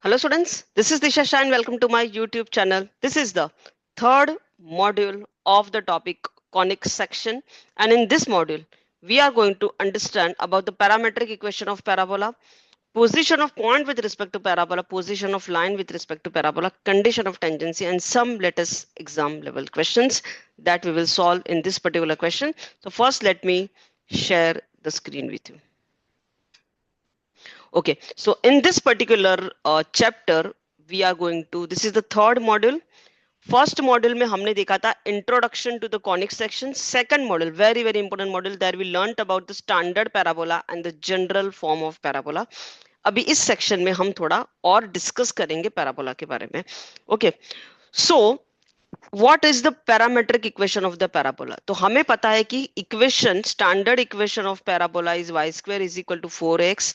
Hello students, this is Disha Shah and welcome to my YouTube channel. This is the third module of the topic conic section, and in this module we are going to understand about the parametric equation of parabola, position of point with respect to parabola, position of line with respect to parabola, condition of tangency, and some latest exam level questions that we will solve in this particular question. So first let me share the screen with you. Okay, so in this particular chapter, we are going to, this is the third module. First module में हमने देखा था introduction to the conic section. Second module very very important module that we learn about the standard parabola and the general form of parabola. अभी इस section में हम थोड़ा और डिस्कस करेंगे पैराबोला के बारे में. Okay, so what is the parametric equation of the parabola? तो हमें पता है कि equation standard equation of parabola is y square is equal to 4x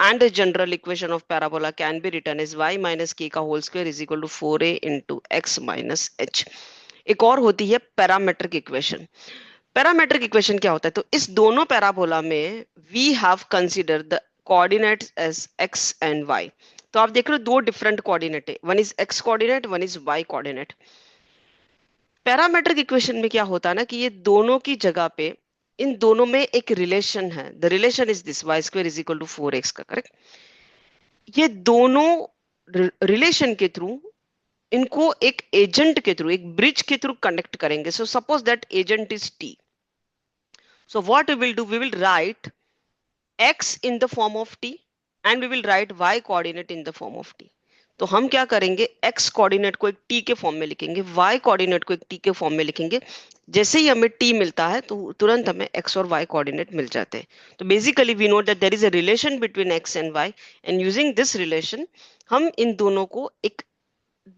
and the general equation of parabola can be written as y minus k का whole square is equal to 4a into x minus h. एक और होती है parametric equation. Parametric equation क्या होता है? तो इस दोनों पैराबोला में we have consider the coordinates as x and y. तो आप देख रहे हो दो डिफरेंट कोऑर्डिनेट है, one is x coordinate, one is y coordinate. Parametric equation में क्या होता है ना कि ये दोनों की जगह पे इन दोनों में एक रिलेशन है. The relation is this y square is equal to 4x का. करेक्ट. ये दोनों रिलेशन के थ्रू इनको एक एजेंट के थ्रू, एक ब्रिज के थ्रू कनेक्ट करेंगे. So suppose that agent is t. So what we will do, we will write x in the form of t and we will write y coordinate in the form of t. तो हम क्या करेंगे, x coordinate को एक t के form में लिखेंगे, y coordinate को एक t के फॉर्म में लिखेंगे. जैसे ही हमें t मिलता है तो तुरंत हमें x और y कोऑर्डिनेट मिल जाते हैं. तो basically we know that there is a relation between x and y and using this relation हम इन दोनों को एक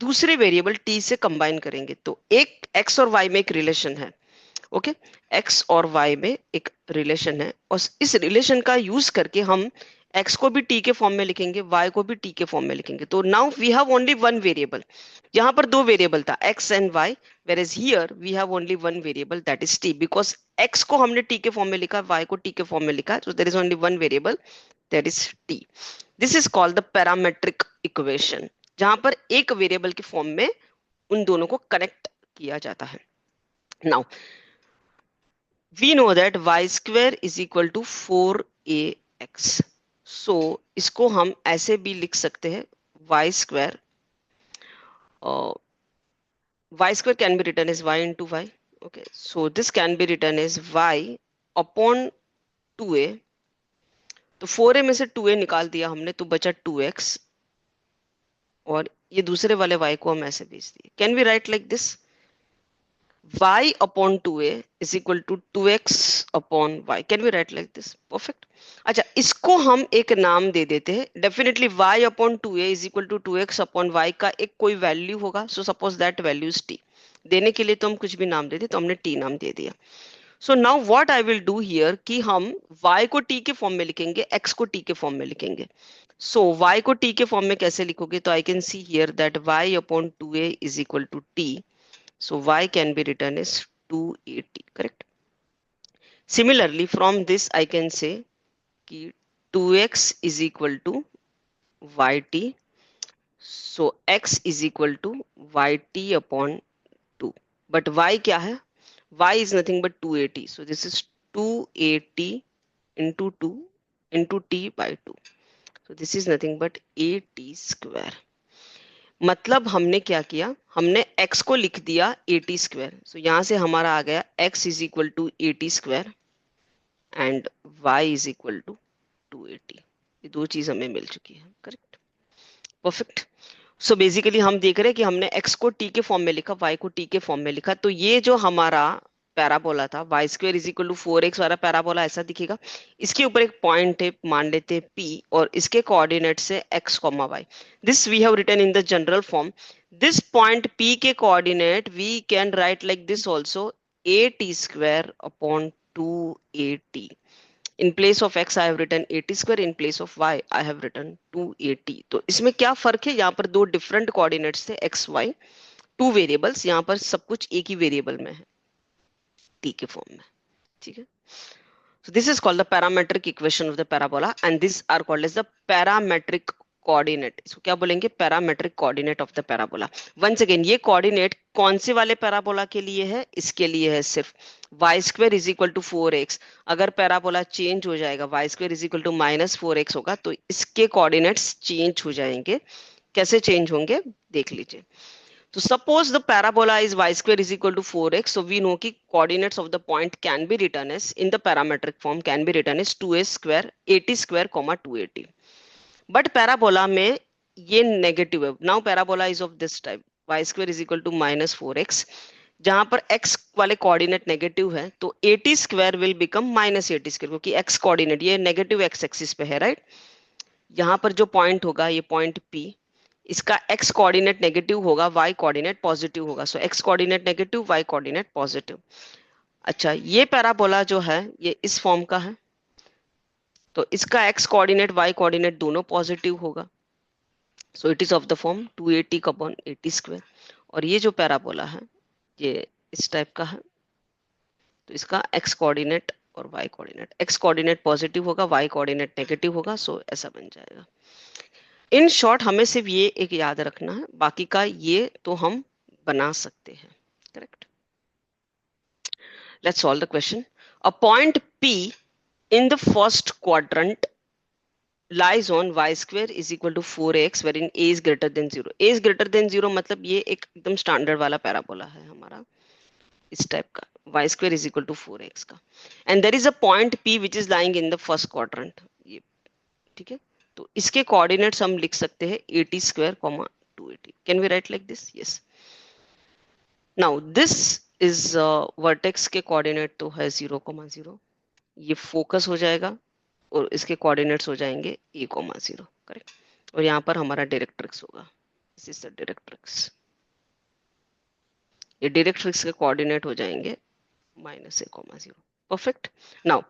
दूसरे वेरिएबल t से कंबाइन करेंगे. तो एक x और y में एक रिलेशन है. ओके, x और y में एक रिलेशन है और इस रिलेशन का यूज करके हम x को भी t के फॉर्म में लिखेंगे, y को भी t के फॉर्म में लिखेंगे. तो now we have only one variable. यहाँ पर दो वेरिएबल था x and y, whereas here we have only one variable that is t, because x को हमने t के फॉर्म में लिखा, y को t के फॉर्म में लिखा, so there is only one variable that is t. This is called the parametric equation, जहां पर एक वेरिएबल के फॉर्म में उन दोनों को कनेक्ट किया जाता है. Now we know that y square is equal to 4ax. so इसको हम ऐसे भी लिख सकते हैं, y square can be written as y into y. okay, so this can be written as y upon 2a. तो 4a में से 2a निकाल दिया हमने तो बचा 2x और ये दूसरे वाले y को हम ऐसे भेज दिए. Can we write like this, y upon 2a is equal to 2x upon y. Can we write like this? Perfect. अच्छा, इसको हम एक नाम दे देते हैं. Definitely y upon 2a is equal to 2x upon y का एक कोई वैल्यू होगा. सो suppose that value is t. देने के लिए तो हम कुछ भी नाम दे दे, तो हमने t नाम दे दिया. So now what I will do here कि हम y को t के फॉर्म में लिखेंगे, x को t के फॉर्म में लिखेंगे. सो y को t के फॉर्म में कैसे लिखोगे, तो I can see here that y upon 2a is equal to t. So y can be written as 2at, correct? Similarly, from this I can say कि 2x is equal to yt. So x is equal to yt upon 2. But y क्या है? Y is nothing but 2at. So this is 2at into 2 into t by 2. So this is nothing but at square. मतलब हमने क्या किया, हमने x को लिख दिया at स्क्वायर. सो यहां से हमारा आ गया x is equal to at square and y is equal to 2at. ये दो चीज हमें मिल चुकी है. Correct, perfect. सो बेसिकली हम देख रहे हैं कि हमने x को t के फॉर्म में लिखा, y को t के फॉर्म में लिखा. तो ये जो हमारा पैराबोला था y square is equal to 4x वाला पैराबोला ऐसा दिखेगा. इसके ऊपर एक पॉइंट है, मान लेते हैं p, और इसके कोऑर्डिनेट से x, y. This we have written in the general form. This point p के coordinate we can write like this also, at square upon 2at. In place of x I have written at square, in place of y I have written 2at. तो इसमें क्या फर्क है, यहाँ पर दो different coordinates थे x y, टू वेरिएबल्स. यहाँ पर सब कुछ एक ही वेरिएबल में है, t के फॉर्म में. ठीक है. So this is called the parametric equation of the parabola and these are called as the parametric coordinate, इसको क्या बोलेंगे, parametric coordinate of the parabola. Once again ये कोऑर्डिनेट कौन से वाले पैराबोला के लिए है, इसके लिए है सिर्फ y square is equal to 4x। अगर पैराबोला चेंज हो जाएगा, y square is equal to -4x होगा, तो इसके कोऑर्डिनेट्स चेंज हो जाएंगे। कैसे चेंज होंगे देख लीजिए। तो suppose the parabola is y square is equal to 4x, so we know कि coordinates of the point can be written as, in the parametric form can be written as 2a square 80 square comma 280. But parabola में ये negative है। Now parabola is of this type, y square is equal to -4x, जहां पर x वाले coordinate negative है, तो 80 square will become -80 square, क्योंकि x coordinate ये नेगेटिव x एक्सिस पे है, राइट। यहाँ पर जो पॉइंट होगा ये पॉइंट P, इसका x कोऑर्डिनेट नेगेटिव होगा, y कोऑर्डिनेट पॉजिटिव होगा। सो x coordinate negative, y coordinate positive. अच्छा, ये पैराबोला जो है ये इस फॉर्म का है, तो इसका x कोऑर्डिनेट y कोऑर्डिनेट दोनों पॉजिटिव होगा। So it is of the form 280 upon 80 square. और ये जो पैराबोला है ये इस टाइप का है, तो इसका x कोऑर्डिनेट और y coordinate, x coordinate positive होगा, y कोऑर्डिनेट नेगेटिव होगा। सो ऐसा बन जाएगा। इन शॉर्ट हमें सिर्फ ये एक याद रखना है, बाकी का ये तो हम बना सकते हैं, correct. Let's solve the question. A point P in the first quadrant lies on y square is equal to 4x wherein a is greater than 0. a is greater than 0 मतलब ये एक एकदम स्टैंडर्ड वाला पैराबोला है हमारा, इस type का, y square is equal to 4x का। and there is a point P which is lying in the first quadrant, ये ठीक है। तो इसके कोऑर्डिनेट्स हम लिख सकते हैं 80 square comma 280। Can we write like this? Yes. Now this is vertex के कोऑर्डिनेट तो है 0,0, ये फोकस हो जाएगा और इसके कोऑर्डिनेट्स हो जाएंगे a,0, करेक्ट। और यहाँ पर हमारा डायरेक्ट्रिक्स होगा, दिस इज द डायरेक्ट्रिक्स। ये डायरेक्ट्रिक्स के कोऑर्डिनेट हो जाएंगे -a,0। Perfect. Now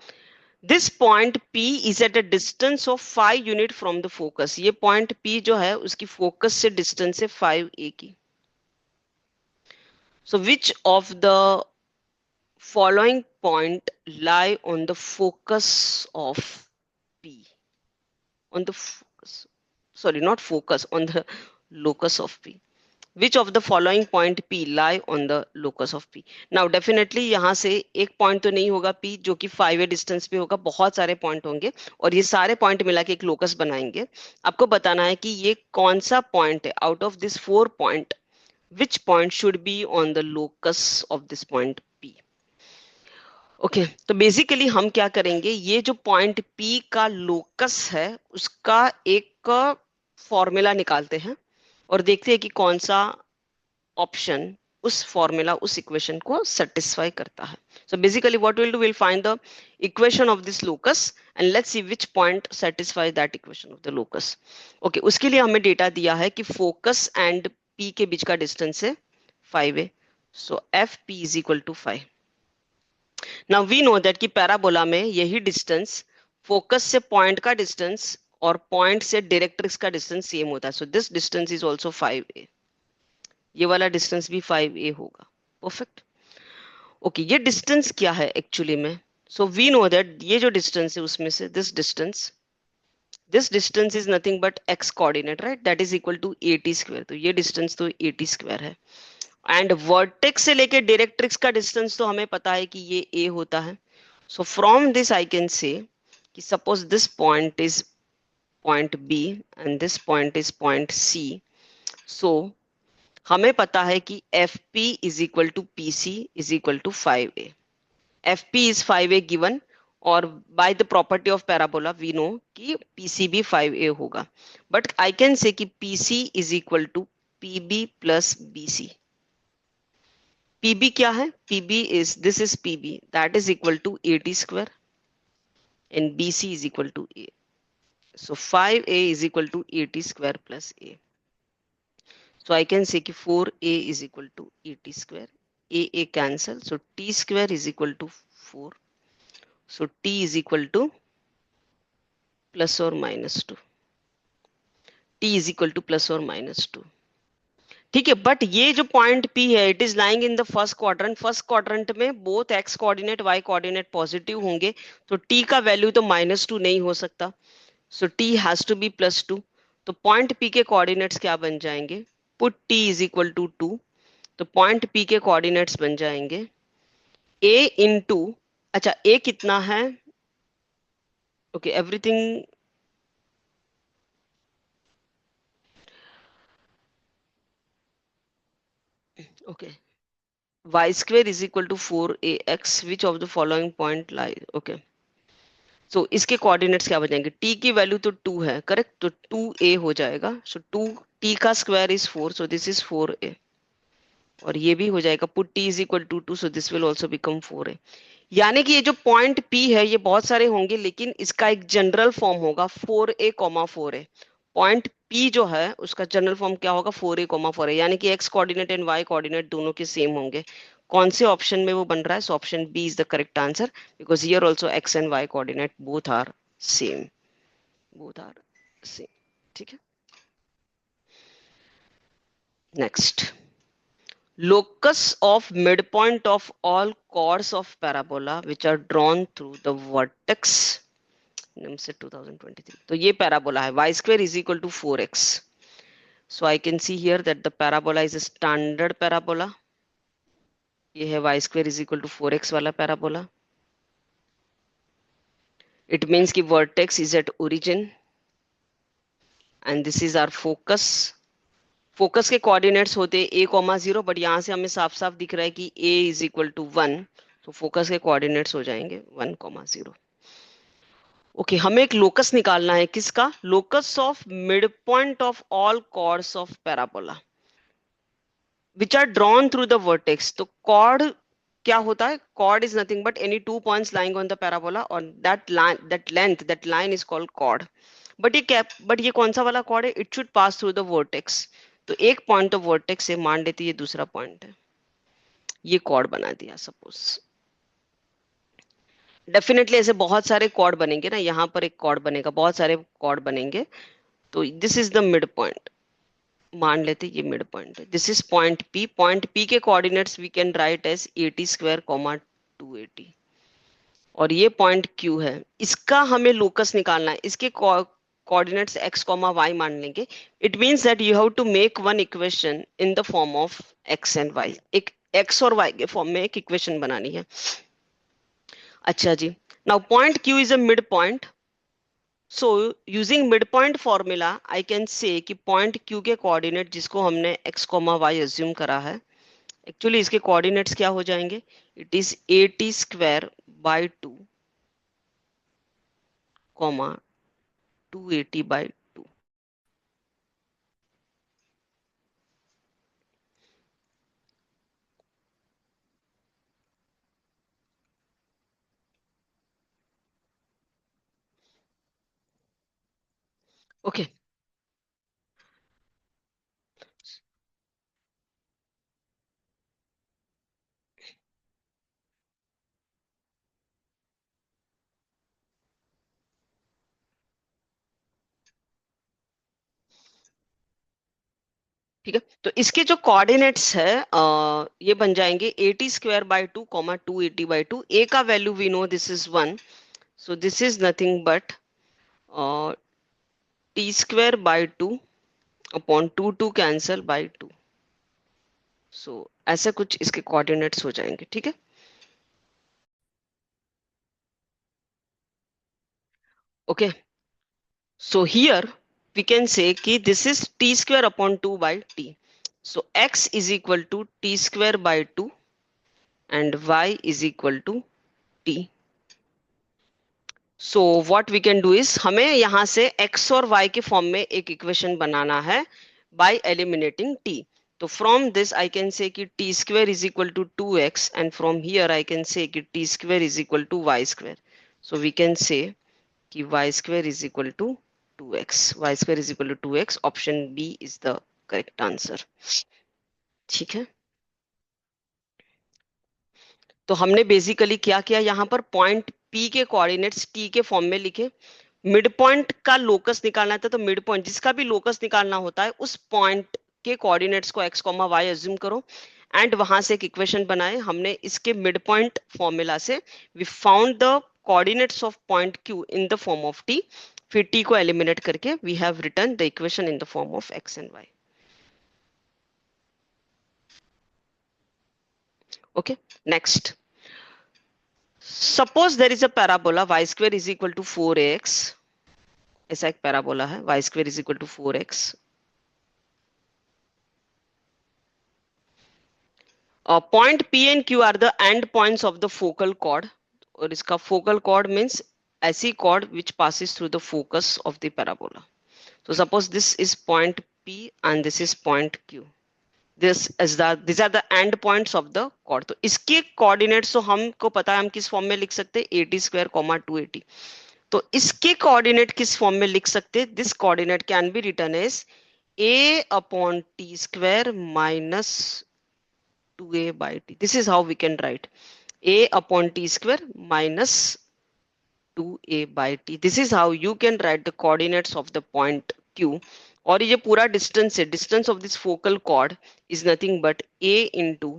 this point P is at a distance of 5 unit from the focus. ये point P जो है उसकी focus से distance है 5a की। So which of the following point lie on the focus of P? On the focus, sorry, not focus, on the locus of P. Which of the following point P lie on the locus of P? Now definitely यहाँ से एक point तो नहीं होगा P जो कि 5a distance पे होगा, बहुत सारे पॉइंट होंगे और ये सारे पॉइंट मिला के एक लोकस बनाएंगे। आपको बताना है कि ये कौन सा पॉइंट है out of this 4 point, which point should be on the locus of this point P. Okay, तो बेसिकली हम क्या करेंगे, ये जो पॉइंट P का लोकस है उसका एक फॉर्मूला निकालते हैं और देखते हैं कि कौन सा ऑप्शन उस फॉर्मूला, उस इक्वेशन को सेटिस्फाई करता है। So basically what will do, will find the equation of this locus and let's see which point satisfy that equation of the locus. Okay, उसके लिए हमें डेटा दिया है कि फोकस एंड P के बीच का डिस्टेंस है 5a, so FP is equal to 5। Now we know that कि पैराबोला में यही डिस्टेंस फोकस से पॉइंट का डिस्टेंस और पॉइंट से डायरेक्ट्रिक्स का डिस्टेंस सेम होता है। So this distance is also 5a, ये वाला डिस्टेंस भी 5a होगा। परफेक्ट। ओके, ये डिस्टेंस क्या है एक्चुअली में? सो वी नो दैट ये जो डिस्टेंस है उसमें से this distance is nothing but x coordinate, right, that is equal to 80 square. तो ये डिस्टेंस तो 80 स्क्वायर है। एंड वर्टेक्स से लेके डायरेक्ट्रिक्स का डिस्टेंस तो हमें पता है कि ये a होता है। So from this I can say कि suppose this point is point B and this point is point C. So हमें पता है कि FP is equal to PC is equal to 5a. FP is 5a given और by the property of parabola we know कि PC भी 5a होगा. But I can say कि PC is equal to PB plus BC. PB क्या है? PB is, this is PB, that is equal to 80 square and BC is equal to A. So 5a is equal to 80 square plus a. So I can say कि 4a is equal to 80 square. A cancel. So t square is equal to 4. So t is equal to plus or minus 2. T is equal to plus or minus 2. ठीक है, but ये जो point P है it is lying in the first quadrant. First quadrant में both x coordinate y coordinate positive होंगे, तो t का value तो -2 नहीं हो सकता। So t has to be +2. तो पॉइंट पी के कोऑर्डिनेट्स क्या बन जाएंगे, put t is equal to 2, तो पॉइंट पी के कोऑर्डिनेट्स बन जाएंगे ए इंटू, अच्छा ए कितना है, okay everything, okay y square is equal to 4ax, which of the following point lie, okay, so इसके कोऑर्डिनेट्स क्या बनेंगे, t की वैल्यू तो 2 है करेक्ट, तो 2a हो जाएगा, सो 2 t का square is 4, so this is 4a, और ये भी हो जाएगा put t is equal to 2, so this will also become 4a। यानी कि ये जो पॉइंट P है ये बहुत सारे होंगे, लेकिन इसका एक जनरल फॉर्म होगा 4a, 4a। पॉइंट P जो है उसका जनरल फॉर्म क्या होगा, 4a, 4a, यानी कि x coordinate and y coordinate दोनों के सेम होंगे। कौन से ऑप्शन में वो बन रहा है, so option B is the correct answer, because here also x and y coordinate both are same, both are same. ठीक है, next, locus of midpoint of all chords of parabola which are drawn through the vertex से 2023, तो ये parabola है y square is equal to 4x, so I can see here that the parabola is a standard parabola, ये है y square is equal to 4x वाला parabola, it means कि vertex is at origin and this is our focus, focus के coordinates होते हैं a, 0, but यहाँ से हमें साफ साफ दिख रहा है कि a इज इक्वल टू 1, तो फोकस के कोऑर्डिनेट्स हो जाएंगे 1, 0। ओके, हमें एक लोकस निकालना है, किसका, locus of mid point of all chords of parabola which are drawn through the vertex. तो कॉर्ड क्या होता है, chord is nothing but any 2 points lying on the parabola और that line is called chord. But ये कौन सा वाला chord है, it should pass through the vertex, तो एक पॉइंट ऑफ वर्टेक्स से मान लेते ये दूसरा पॉइंट है, ये कॉर्ड बना दिया सपोज, डेफिनेटली ऐसे बहुत सारे कॉर्ड बनेंगे ना, यहाँ पर एक कॉर्ड बनेगा, बहुत सारे कॉर्ड बनेंगे, तो this is the midpoint, मान लेते ये मिड पॉइंट है, दिस इज पॉइंट पी के coordinates we can write as 80 square, 280, और ये पॉइंट Q है, इसका हमें लोकस निकालना है, इसके कोऑर्डिनेट्स x, y मान लेंगे। It means that you have to make one equation in the form of x and y, एक x और y के फॉर्म में एक इक्वेशन बनानी है। अच्छा जी, now point Q is a mid point, so using mid point formula I can say कि पॉइंट Q के कोऑर्डिनेट जिसको हमने x, y अज्यूम करा है, एक्चुअली इसके कोऑर्डिनेट्स क्या हो जाएंगे, it is 80 square by 2, 280 by 2। Okay, ठीक है, तो इसके जो कोऑर्डिनेट्स है ये बन जाएंगे 80 स्क्वायर बाय 2, 280 बाय 2। ए का value we know this is 1, so this is nothing but t square by 2 upon 2 cancel by 2, so ऐसा कुछ इसके कोऑर्डिनेट्स हो जाएंगे। ठीक है, okay, so here we can say कि this is t square upon 2 by t, so x is equal to t square by 2 and y is equal to t। so what we can do is हमें यहाँ से x और y के form में एक equation बनाना है by eliminating t। तो from this I can say कि t square is equal to 2x and from here I can say कि t square is equal to y square, so we can say कि y square is equal to 2x, y square is equal to 2x, option B is the correct answer। ठीक है, तो हमने basically क्या किया, यहाँ पर पॉइंट P के कोऑर्डिनेट्स T के फॉर्म में लिखे, मिड पॉइंट का लोकस निकालना था, तो मिड पॉइंट जिसका भी लोकस निकालना होता है उस पॉइंट के कोऑर्डिनेट्स को x, y अज्यूम करो एंड वहां से एक इक्वेशन बनाए हमने इसके मिड पॉइंट फॉर्मूला से, we found the coordinates of point Q in the form of T, फिर t को एलिमिनेट करके we have return the equation in the form of x and y. Okay, next. Suppose there is a parabola y square is equal to 4x. ऐसा एक parabola है y square is equal to 4x. Point P and Q are the end points of the focal chord. और इसका focal chord means ऐसी chord which passes through the focus of the parabola. So suppose this is point P and this is point Q. These are the end points of the chord. तो इसके coordinates तो हमको पता है हम किस form में लिख सकते हैं 80 square, 280. तो इसके कोऑर्डिनेट किस फॉर्म में लिख सकते हैं? This coordinate can be written as a upon t square minus 2a by t. This is how we can write a upon t square minus 2a by t. This is how you can write the coordinates of the point Q. और ये पूरा distance है, distance of this focal cord is nothing but a into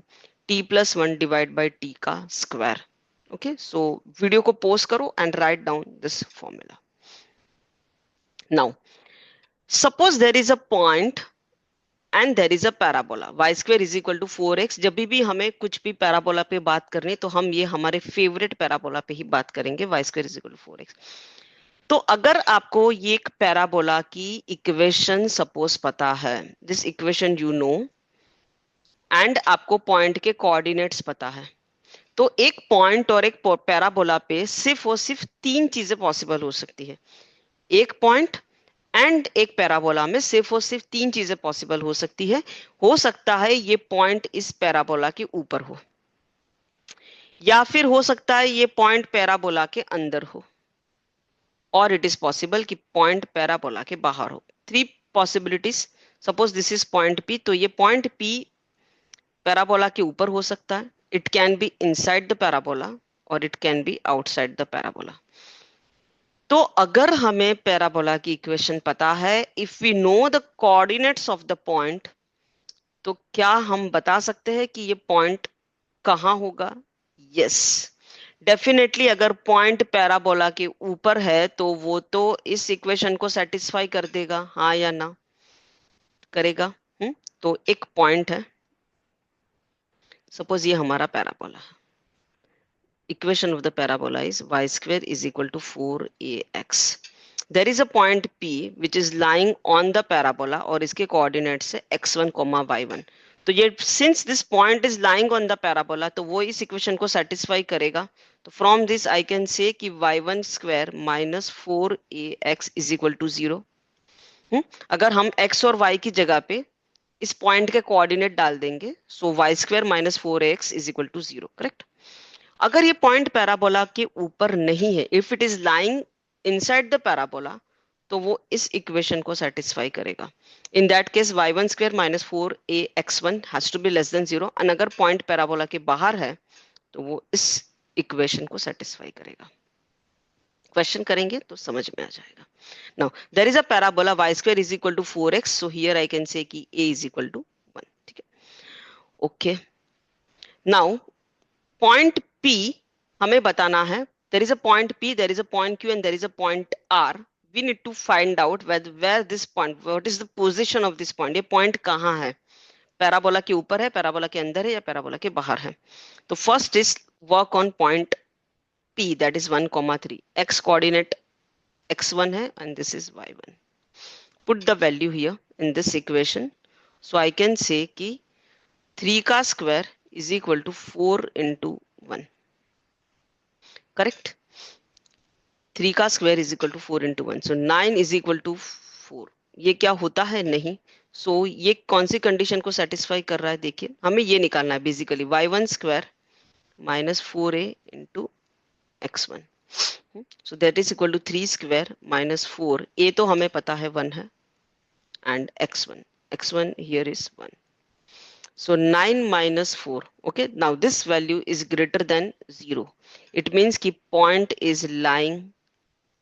t plus 1 divide by t का square. Okay, so video को pause करो and write down this formula. Now, suppose there is a point and there is a parabola. Y square is equal to 4x. जब भी हमें कुछ भी parabola पे बात करनी है तो हम ये हमारे फेवरेट पैराबोला पे ही बात करेंगे. Y square is equal to 4x. तो अगर आपको ये एक पैराबोला की इक्वेशन सपोज पता है, this equation you know, and आपको पॉइंट के कोऑर्डिनेट्स पता है, तो एक पॉइंट और एक पैराबोला पे सिर्फ और सिर्फ तीन चीजें पॉसिबल हो सकती है. एक पॉइंट एंड एक पैराबोला में सिर्फ और सिर्फ तीन चीजें पॉसिबल हो सकती है. हो सकता है ये पॉइंट इस पैराबोला के ऊपर हो, या फिर हो सकता है ये पॉइंट पैराबोला के अंदर हो, और इट इज पॉसिबल कि पॉइंट पैराबोला के बाहर हो. Three possibilities. Suppose this is point P, तो ये पॉइंट पी पैराबोला के ऊपर हो सकता है. It can be inside the parabola or it can be outside the parabola. तो अगर हमें पैराबोला की इक्वेशन पता है, if we know the coordinates of the point, तो क्या हम बता सकते हैं कि ये पॉइंट कहाँ होगा? Yes, डेफिनेटली अगर पॉइंट पैराबोला के ऊपर है तो वो तो इस इक्वेशन को सेटिस्फाई कर देगा, हाँ या ना? करेगा. तो एक पॉइंट है, सपोज ये हमारा पैराबोला है. Equation of the parabola is y square is equal to 4ax. There is a point P which is lying on the parabola और इसके coordinates है x1, y1. तो ये since this point is lying on the parabola तो वो इस equation को satisfy करेगा. तो from this I can say कि y1 square minus 4ax is equal to 0. अगर हम x और y की जगह पे इस पॉइंट के कोऑर्डिनेट डाल देंगे, so y square minus 4ax is equal to 0. Correct. अगर ये पॉइंट पैराबोला के ऊपर नहीं है, if it is lying inside the parabola, तो वो इस इक्वेशन को सेटिस्फाई करेगा. In that case y1 square minus 4ax1 has to be less than 0. And अगर पॉइंट पैराबोला के बाहर है तो वो इस इक्वेशन को सेटिस्फाई करेगा. क्वेश्चन करेंगे तो समझ में आ जाएगा. Now there is a parabola y square is equal to 4x, so here I can say कि a is equal to 1. ठीक है. Okay. Now point P हमें बताना है. There is a point P, there is a point Q, and there is a point R. We need to find out where this point, what is the position of this point. ये point कहाँ है? Parabola के ऊपर है, parabola के अंदर है, या पैराबोला के बाहर है? तो first is work on point P, that is 1, 3. X coordinate x1 है and this is y1. Put the value here in this equation. So I can say कि 3 का square is equal to 4 into 1. Correct? 3 का square is equal to 4 into 1. So 9 is equal to 4. ये क्या होता है? नहीं. So ये कौन सी कंडीशन को सेटिस्फाई कर रहा है? देखिए, हमें ये निकालना है basically y1 square minus 4a into x1. So that is equal to 3 square minus 4. A तो हमें पता है 1 है, and x1 here is 1. So 9 minus 4. Okay, now this value is greater than 0. It means कि point is lying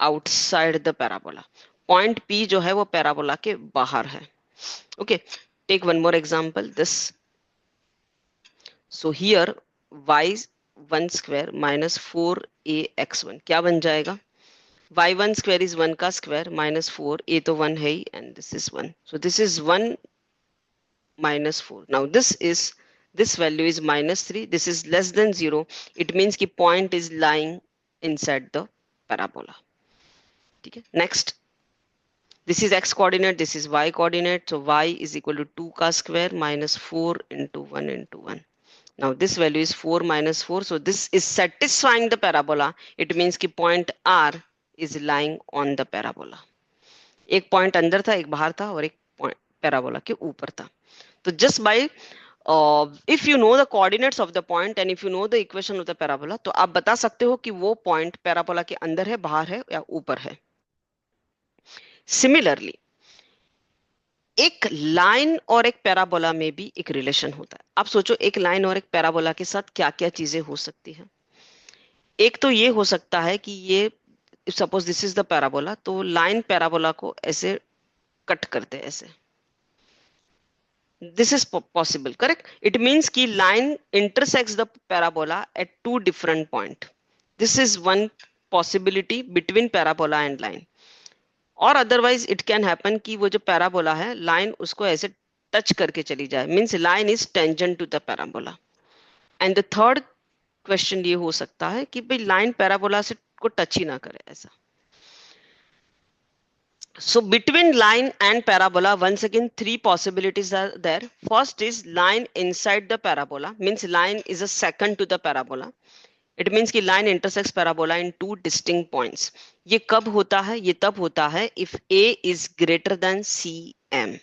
outside the parabola. Point P जो है वो parabola के बाहर है. Okay, take one more example. This. So here y1 square minus 4ax1 क्या बन जाएगा? y1 square is 1 का square minus 4, a तो 1 है ही, and this is 1. So this is 1 minus 4. Now this value is minus 3. This is less than 0. It means कि point is lying inside the parabola. ठीक है. Next, this is x coordinate, this is y coordinate. So y is equal to 2 का square minus 4 into 1 into 1. Now this value is 4 minus 4. So this is satisfying the parabola. It means कि point R is lying on the parabola. एक point अंदर था, एक बाहर था, और एक point parabola के ऊपर था. तो just by if you know the coordinates of the point and if you know the equation of the parabola, तो आप बता सकते हो कि वो point parabola के अंदर है, बाहर है या ऊपर है. Similarly, एक लाइन और एक पैराबोला में भी एक रिलेशन होता है. आप सोचो एक लाइन और एक पैराबोला के साथ क्या क्या चीजें हो सकती है. एक तो ये हो सकता है कि ये suppose this is the parabola, तो लाइन पैराबोला को ऐसे कट करते हैं ऐसे. This is possible, correct? It means कि line intersects the parabola at two different point. This is one possibility between parabola and line. और otherwise it can happen कि वो जो parabola है line उसको ऐसे touch करके चली जाए. Means line is tangent to the parabola. And the third question ये हो सकता है कि भाई line parabola से को touch ही ना करे ऐसा. So between line and parabola, once again, three possibilities are there. First is line inside the parabola, means line is a second to the parabola. It means कि line intersects parabola in two distinct points. ये कब होता है? ये तब होता है if A is greater than CM.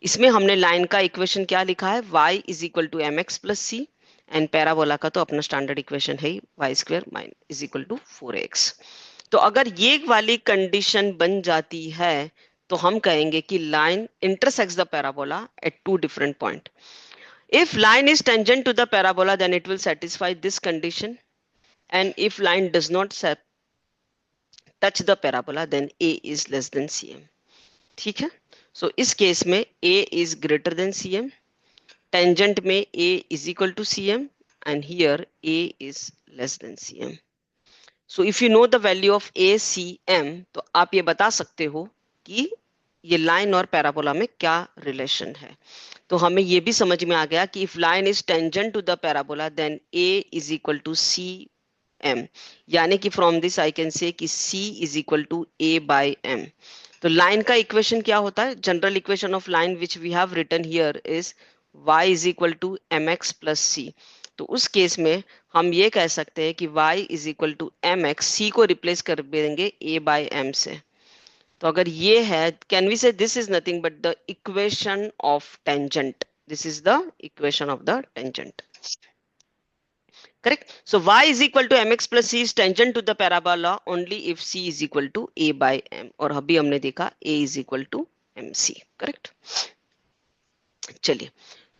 इसमें हमने line का इक्वेशन क्या लिखा है? Y is equal to mx plus c. And parabola का तो अपना स्टैंडर्ड इक्वेशन है y square is equal to 4x. तो अगर ये वाली कंडीशन बन जाती है तो हम कहेंगे कि line intersects the parabola at two different point. If line is tangent to the parabola then it will satisfy this condition, and if line does not touch the parabola then a is less than cm. ठीक है. So इस case में a is greater than cm, tangent में a is equal to cm, and here a is less than cm. So if you know the value of ACM, तो आप ये बता सकते हो कि ये लाइन और पैराबोला में क्या रिलेशन है. तो हमें ये भी समझ में आ गया कि if line is tangent to the parabola then A is equal to CM, यानी कि from this I can say कि C is equal to A by M. तो लाइन का इक्वेशन क्या होता है? General equation of line which we have written here is y is equal to mx plus c. तो उस case में हम ये कह सकते हैं कि y is equal to mx, c को रिप्लेस कर देंगे a by m से. तो अगर ये है, कैन वी से this is nothing but the equation of tangent. This is the equation of the tangent. Correct. So y is equal to mx plus c is tangent to the parabola only if c is equal to a by m. और अभी हमने देखा a is equal to mc. Correct. चलिए,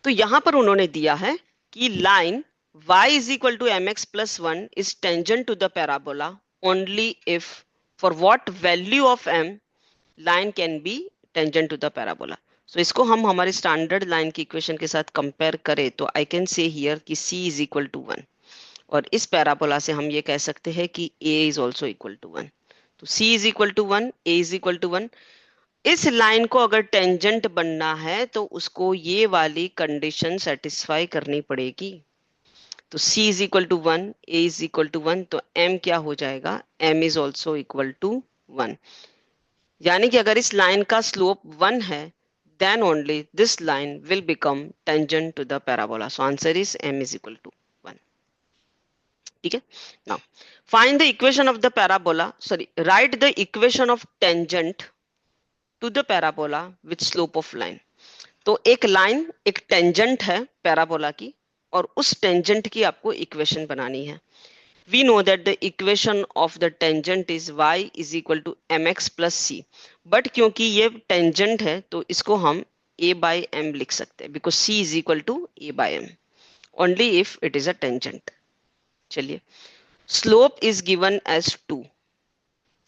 तो यहां पर उन्होंने दिया है कि line y is equal to mx plus 1 is tangent to the parabola only if for what value of m line can be tangent to the parabola. So इसको हम हमारे स्टैंडर्ड लाइन की इक्वेशन के साथ कंपेयर करें तो आई can से here कि c is equal to 1, और इस पैराबोला से हम ये कह सकते हैं कि a is also equal to 1. तो c is equal to 1, a is equal to 1. इस लाइन को अगर टेंजेंट बनना है तो उसको ये वाली कंडीशन सेटिस्फाई करनी पड़ेगी. तो c is equal to 1, a is equal to 1, तो m क्या हो जाएगा? m is also equal to 1. यानी कि अगर इस लाइन का स्लोप 1 है then only this line will become tangent to the parabola. So answer is m is equal to 1. ठीक है. Now find the equation of the parabola, sorry, write the equation of tangent to the parabola with slope of line. तो एक line एक tangent है parabola की और उस tangent की आपको इक्वेशन बनानी है. We know that the equation of the tangent is y is equal to mx plus c. But क्योंकि ये टेंजेंट है तो इसको हम a by m लिख सकते हैं because c is equal to a by m only if it is a tangent. चलिए, slope is given as 2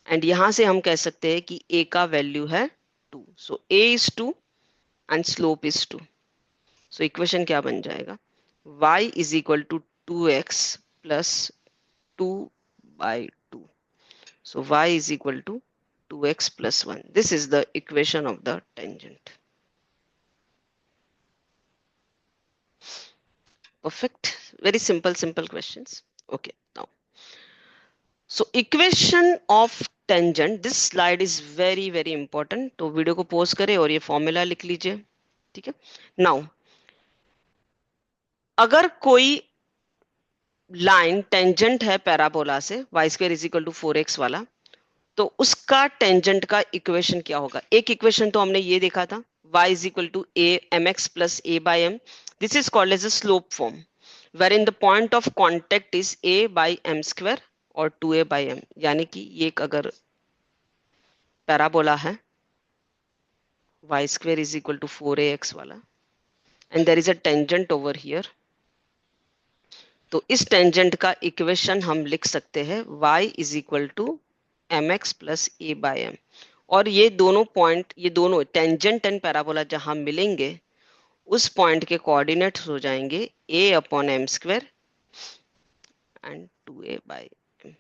and यहाँ से हम कह सकते हैं कि a का वैल्यू है 2. So a is 2 and slope is 2. So equation क्या बन जाएगा? y is equal to 2x plus 2 by 2. So y is equal to 2x plus 1. This is the equation of the tangent. Perfect. Very simple questions. Okay, now. So equation of tangent, this slide is very important. तो video को pause करें और ये formula लिख लीजिए, ठीक है. Now, अगर कोई लाइन टेंजेंट है पैराबोला से y square is equal to 4x वाला, तो उसका टेंजेंट का इक्वेशन क्या होगा? एक इक्वेशन तो हमने ये देखा था, y is equal to a mx plus a by m. This is called as a slope form wherein the point of contact is a by m square और 2a by m. यानी कि ये एक अगर पैराबोला है y square is equal to 4ax वाला and there is a tangent over here, तो इस टेंजेंट का इक्वेशन हम लिख सकते हैं y is equal to mx plus a by m. और ये दोनों पॉइंट, ये दोनों टेंजेंट एंड पैराबोला जहां मिलेंगे उस पॉइंट के कोऑर्डिनेट्स हो जाएंगे a upon m square and 2a by m.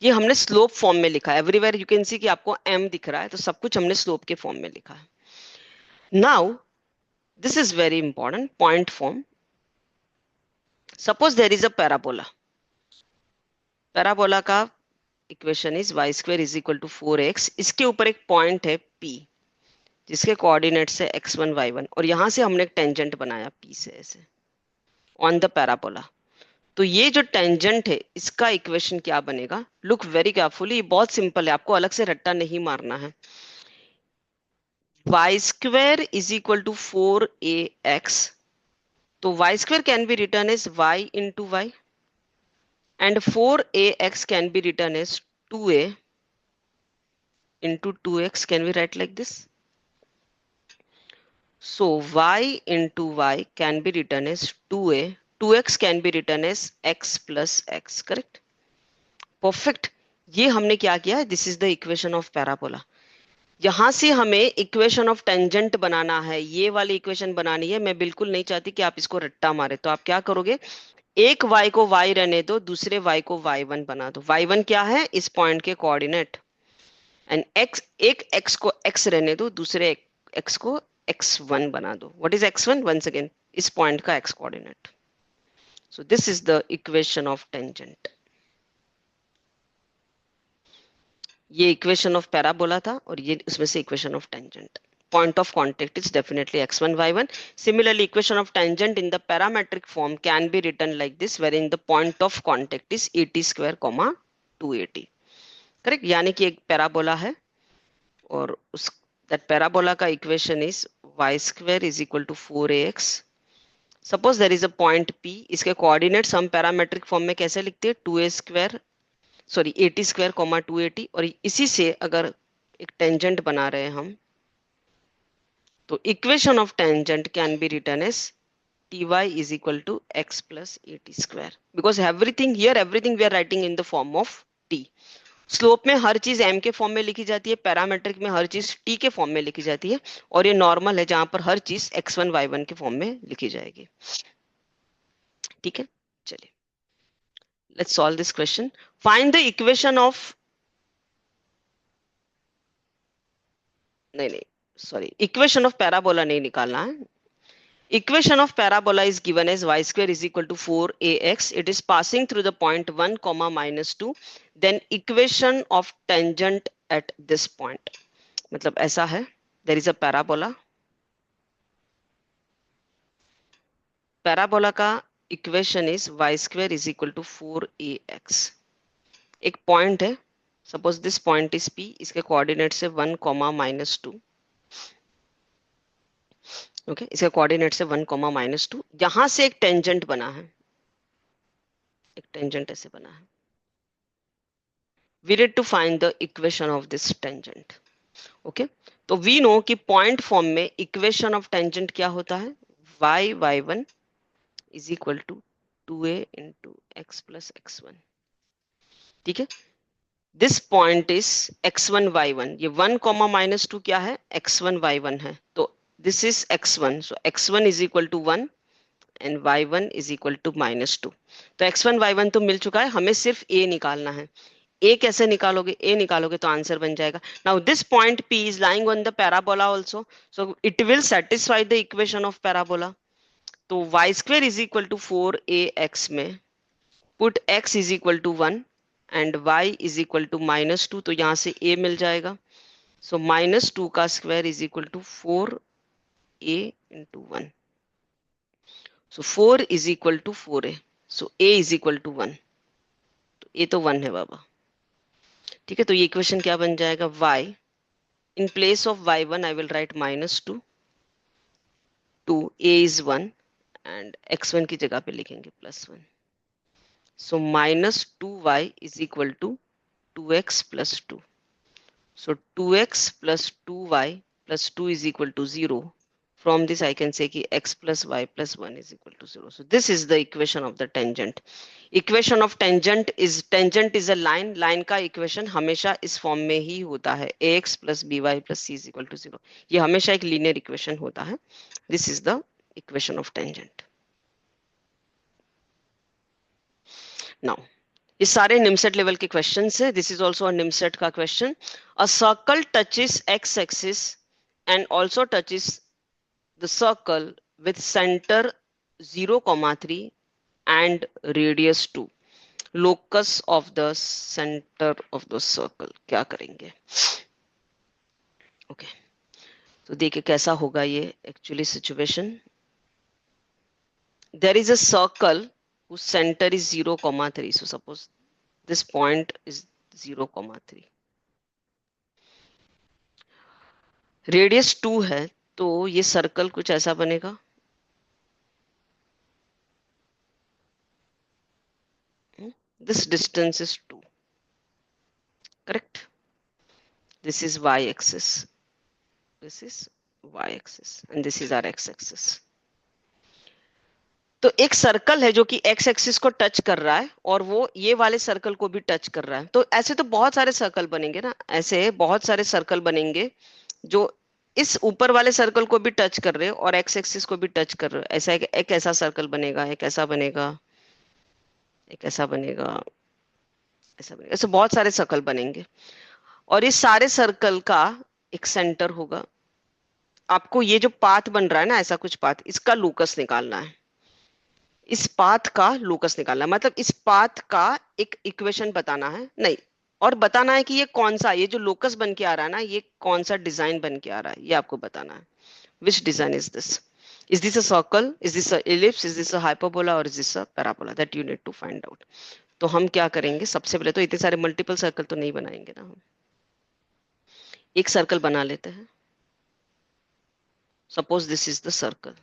ये हमने स्लोप फॉर्म में लिखा है. एवरीवेयर यू कैन सी कि आपको m दिख रहा है, तो सब कुछ हमने स्लोप के फॉर्म में लिखा है. Now this is very important, point form. Suppose there is a parabola. Parabola का equation is y square is equal to 4x. इसके ऊपर एक पॉइंट है p जिसके कोऑर्डिनेट्स है x1 y1 और यहां से हमने एक टेंजेंट बनाया p से ऐसे ऑन द पैराबोला. तो ये जो टेंजेंट है इसका इक्वेशन क्या बनेगा? लुक वेरी केयरफुली, बहुत सिंपल है, आपको अलग से रट्टा नहीं मारना है. y square is equal to 4ax. तो y square can be return as y into y and 4ax can be written as 2a into 2x. Can we write like this? So y into y can be written as 2a. 2x can be written as x plus x. Correct? Perfect. ये हमने क्या किया? This is the equation of parabola. यहां से हमें equation of tangent बनाना है. ये वाली इक्वेशन बनानी है. मैं बिल्कुल नहीं चाहती कि आप इसको रट्टा मारे. तो आप क्या करोगे? एक y को y रहने दो, दूसरे y को y1 बना दो. y1 क्या है? इस पॉइंट के कोऑर्डिनेट. एंड x, एक x को x रहने दो, दूसरे x को x1 बना दो. What is x1? Once again इस पॉइंट का x coordinate. So this is the equation of tangent. ये इक्वेशन ऑफ पैराबोला था और ये उसमें से equation of tangent. Point of contact is definitely x1 y1. Similarly, equation of tangent in the parametric form can be written like this, wherein the point of contact is at square comma 2at. Correct? यानी कि एक parabola है और उस that parabola का equation is y square is equal to 4ax. Suppose there is a point p. इसके coordinates हम parametric form में कैसे लिखते हैं? 2a square, sorry, at square comma 2at. और इसी से अगर एक टेंजेंट बना रहे हैं हम, तो equation of tangent can be written as ty is equal to x plus at square. Because everything here, everything we are writing in the form of t. Slope में हर चीज m के फॉर्म में लिखी जाती है, पैरामेट्रिक में हर चीज t के फॉर्म में लिखी जाती है, और ये नॉर्मल है जहां पर हर चीज x1 y1 के फॉर्म में लिखी जाएगी. ठीक है, चलिए let's solve this question. Find the equation of, नहीं सॉरी, इक्वेशन ऑफ पैराबोला नहीं निकालना है. Equation of parabola is given as y square is equal to 4ax. It is passing through the point 1 comma minus 2. Then equation of tangent at this point. मतलब ऐसा है, there is a parabola. Parabola का equation is y square is equal to 4ax. एक point है, suppose this point is p, इसके coordinate से 1 comma minus 2. Okay, इसका coordinate से 1 comma minus 2. यहां से एक टेंजेंट बना है, एक टेंजेंट ऐसे बना है. We need to find the equation of this tangent. Okay, तो वी नो कि पॉइंट फॉर्म में इक्वेशन ऑफ टेंजेंट क्या होता है? y1 is equal to 2a into x plus x1. ठीक है, this point is x1 y1. ये 1 comma minus 2 क्या है? x1 y1 है. तो this is x1, so x1 is equal to 1 and y1 is equal to minus 2. तो x1 y1 तो मिल चुका है, हमें सिर्फ a निकालना है. ए कैसे निकालोगे, ए निकालोगे तो आंसर बन जाएगा. Now this point P is lying on the parabola also, so it will satisfy the equation of parabola. तो y square is equal to 4ax में put x is equal to 1 and y is equal to -2, तो यहां से a मिल जाएगा. So -2 का square is equal to 4a into 1. So 4 is equal to 4a, so a is equal to 1. तो a तो 1 है बाबा. ठीक है, तो ये इक्वेशन क्या बन जाएगा, y in place of y1 I will write -2, 2 a is 1 and x1 की जगह पे लिखेंगे +1. So -2y is equal to 2x plus 2. So 2x plus 2y plus 2 is equal to 0. From this I can say कि x plus y plus 1 is equal to 0. So this is the equation of the tangent. Equation of tangent is a line. Line का equation हमेशा इस form में ही होता है, ax plus by plus c is equal to 0. ये हमेशा एक linear equation होता है. This is the equation of tangent. Now ये सारे निमसेट लेवल के क्वेश्चंस है. This is also a NIMCET का question. A circle touches x axis and also touches the circle with centre 0,3 and radius 2. Locus of the centre of the circle क्या करेंगे? Okay, तो देखिए कैसा होगा ये actually situation. There is a circle whose center is 0,3. So suppose this point is 0,3. Radius 2 है, तो ये सर्कल कुछ ऐसा बनेगा. This distance is 2. Correct? This is y axis. This is y axis and this is our x axis. तो एक circle है जो कि x एक्सिस को टच कर रहा है और वो ये वाले सर्कल को भी टच कर रहा है. तो ऐसे तो बहुत सारे सर्कल बनेंगे ना, ऐसे बहुत सारे सर्कल बनेंगे जो इस ऊपर वाले सर्कल को भी टच कर रहे हैं और x एक्सिस को भी टच कर रहे हैं. ऐसा एक ऐसा सर्कल बनेगा, एक ऐसा बनेगा, एक ऐसा बनेगा, ऐसा बनेगा. ऐसे बहुत सारे सर्कल बनेंगे और इस सारे सर्कल का एक सेंटर होगा. आपको ये जो पाथ बन रहा है ना, ऐसा कुछ पाथ, इसका लोकस निकालना है. इस पाथ का लोकस निकालना है, मतलब इस पाथ का एक इक्वेशन बताना है, नहीं, और बताना है कि ये कौन सा, ये जो लोकस बन के आ रहा है ना, ये कौन सा डिजाइन बन के आ रहा है, ये आपको बताना है. Which design is this? Is this a circle? Is this a ellipse? Is this a hyperbola or is this a parabola? That you need to find out. तो हम क्या करेंगे, सबसे पहले तो इतने सारे मल्टीपल सर्कल तो नहीं बनाएंगे ना हम. एक सर्कल बना लेते हैं. Suppose this is the circle.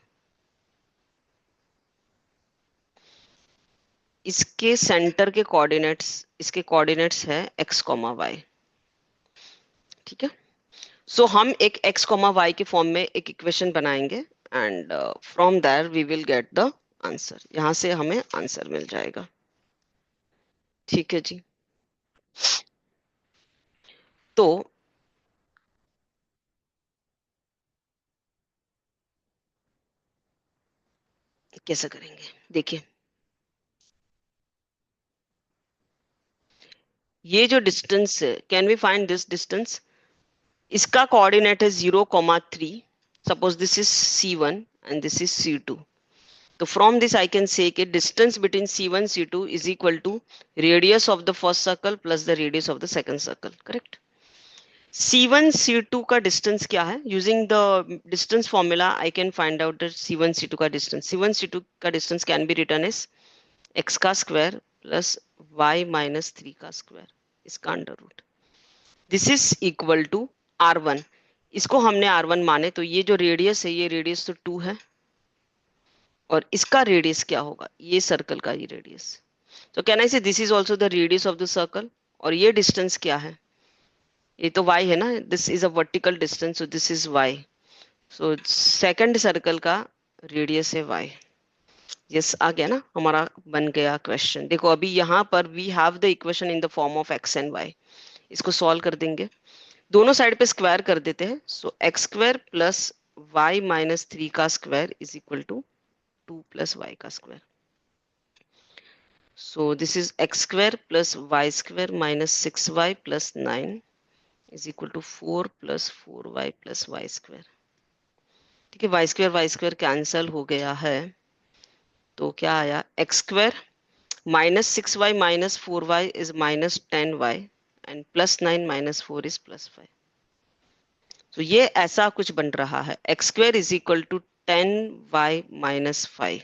इसके सेंटर के कोऑर्डिनेट्स, इसके कोऑर्डिनेट्स है x, y. ठीक है, सो हम एक x, y के फॉर्म में एक इक्वेशन बनाएंगे and from there we will get the answer. यहां से हमें आंसर मिल जाएगा. ठीक है जी. तो कैसे करेंगे, देखिए ये जो डिस्टेंस है, can we find this distance? इसका कोऑर्डिनेट है 0,3. Suppose this is C1 and this is C2. तो from this I can say कि distance between C1 C2 is equal to radius of the first circle plus the radius of the second circle. Correct? C1 C2 का distance क्या है? Using the distance formula I can find out the C1 C2 का distance. C1 C2 का distance can be return as x का square plus y minus 3 का square, इसका under root. This is equal to R1. इसको हमने R1 माने, तो ये जो रेडियस है, ये रेडियस तो 2 है और इसका रेडियस क्या होगा, ये सर्कल का ये रेडियस. तो कैन आई से this is also the radius of the circle. और ये डिस्टेंस क्या है, ये तो y है ना, this is a vertical distance, so this is y. So second circle का रेडियस है y. यस, आ गया ना, हमारा बन गया क्वेश्चन. देखो अभी यहाँ पर we have the equation in the form of x and y. इसको सॉल्व कर देंगे, दोनों साइड पे स्क्वायर कर देते हैं. So x square plus y minus 3 का square is equal to 2 plus y का square. So this is x square plus y square minus 6y plus 9 is equal to 4 plus 4y plus y square. ठीक है, y square cancel हो गया है, तो क्या आया, x square minus 6y minus 4y is minus 10y and plus 9 minus 4 is plus 5. तो ये ऐसा कुछ बन रहा है, x square is equal to 10y minus 5.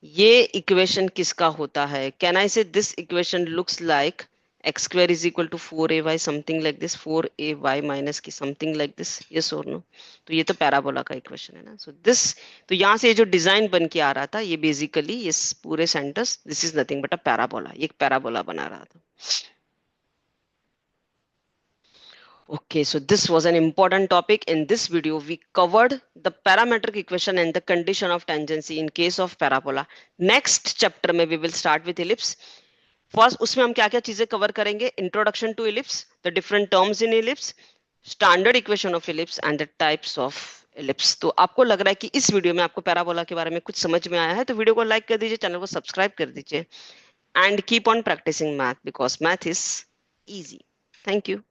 ये इक्वेशन किसका होता है? कैन आई से this equation looks like x square is equal to 4ay something like this, 4ay minus की something like this, yes or no? तो ये तो parabola का इक्वेशन है ना. सो दिस, तो यहाँ से जो डिजाइन बन के आ रहा था, ये बेसिकली ये पूरे centres, this is nothing but a parabola, ये एक पैराबोला बना रहा था. Okay, so this was an important topic. In this video, we covered the parametric equation and the condition of tangency in case of parabola. Next chapter में we will start with ellipse. First, उसमें हम क्या क्या चीजें cover करेंगे? Introduction to ellipse, the different terms in ellipse, standard equation of ellipse and the types of ellipse. तो आपको लग रहा है कि इस वीडियो में आपको पैराबोला के बारे में कुछ समझ में आया है, तो वीडियो को लाइक कर दीजिए, चैनल को सब्सक्राइब कर दीजिए, and keep on practicing math because math is easy. Thank you.